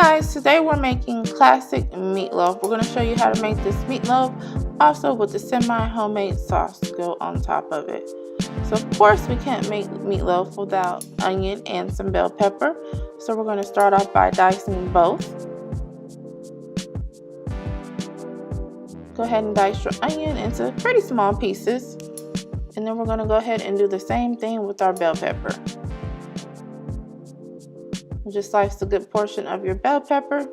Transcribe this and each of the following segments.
Guys, today we're making classic meatloaf. We're going to show you how to make this meatloaf, also with the semi-homemade sauce to go on top of it. So of course we can't make meatloaf without onion and some bell pepper. So we're going to start off by dicing both. Go ahead and dice your onion into pretty small pieces. And then we're going to go ahead and do the same thing with our bell pepper. Just slice a good portion of your bell pepper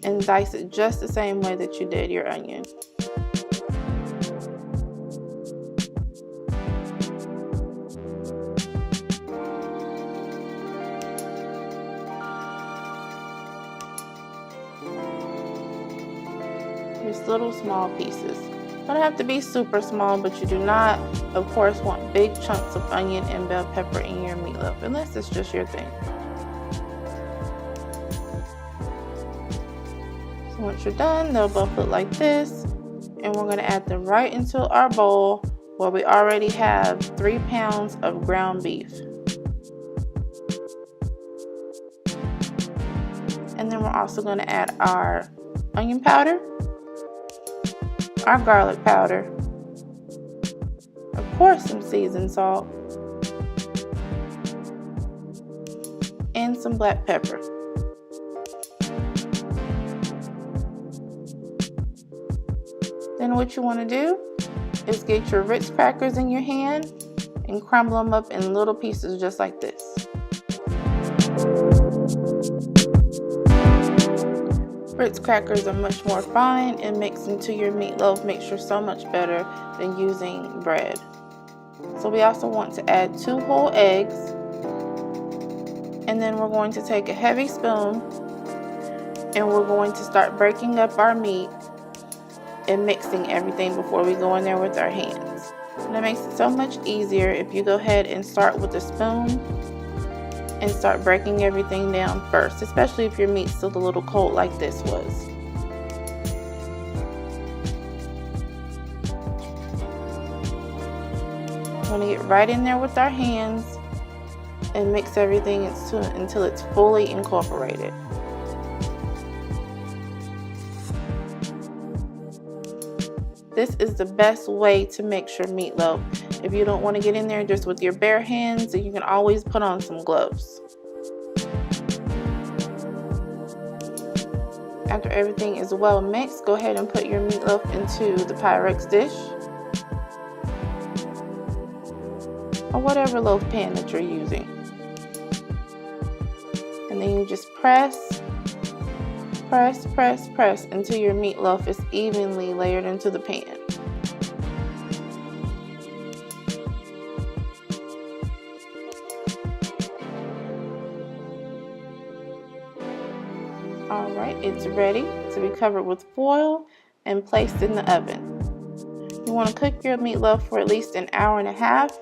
and dice it just the same way that you did your onion. Just little small pieces. Don't have to be super small, but you do not, of course, want big chunks of onion and bell pepper in your meatloaf, unless it's just your thing. So once you're done, they'll both look like this, and we're going to add them right into our bowl where we already have 3 pounds of ground beef. And then we're also going to add our onion powder, our garlic powder, of course some seasoned salt, and some black pepper. Then what you want to do is get your Ritz crackers in your hand and crumble them up in little pieces just like this. Ritz crackers are much more fine and mixed into your meatloaf makes you so much better than using bread. So we also want to add 2 whole eggs, and then we're going to take a heavy spoon and we're going to start breaking up our meat and mixing everything before we go in there with our hands. And it makes it so much easier if you go ahead and start with a spoon and start breaking everything down first, especially if your meat's still a little cold like this was. We're going to get right in there with our hands and mix everything until it's fully incorporated. This is the best way to mix your meatloaf. If you don't want to get in there just with your bare hands, you can always put on some gloves. After everything is well mixed, go ahead and put your meatloaf into the Pyrex dish or whatever loaf pan that you're using. And then you just press until your meatloaf is evenly layered into the pan. Alright, it's ready to be covered with foil and placed in the oven. You want to cook your meatloaf for at least an hour and a half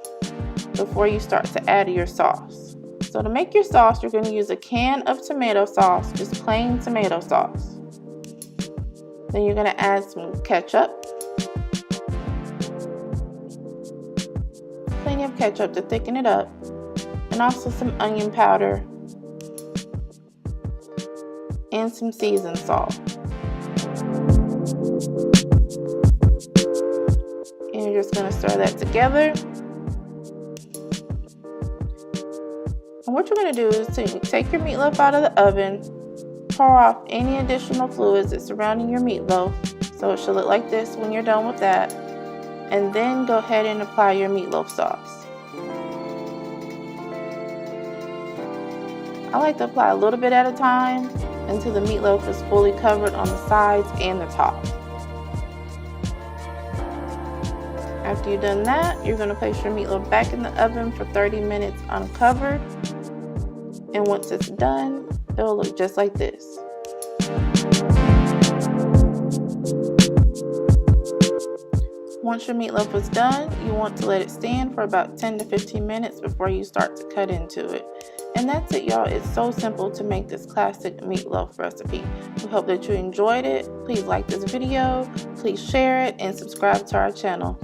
before you start to add your sauce. So to make your sauce, you're going to use a can of tomato sauce, just plain tomato sauce. Then you're going to add some ketchup. Plenty of ketchup to thicken it up. And also some onion powder and some seasoned salt. And you're just going to stir that together. And what you're going to do is take your meatloaf out of the oven, pour off any additional fluids that's surrounding your meatloaf, so it should look like this when you're done with that, and then go ahead and apply your meatloaf sauce. I like to apply a little bit at a time until the meatloaf is fully covered on the sides and the top. After you've done that, you're going to place your meatloaf back in the oven for 30 minutes uncovered. And once it's done, it'll look just like this. Once your meatloaf is done, you want to let it stand for about 10 to 15 minutes before you start to cut into it. And that's it, y'all. It's so simple to make this classic meatloaf recipe. We hope that you enjoyed it. Please like this video, please share it, and subscribe to our channel.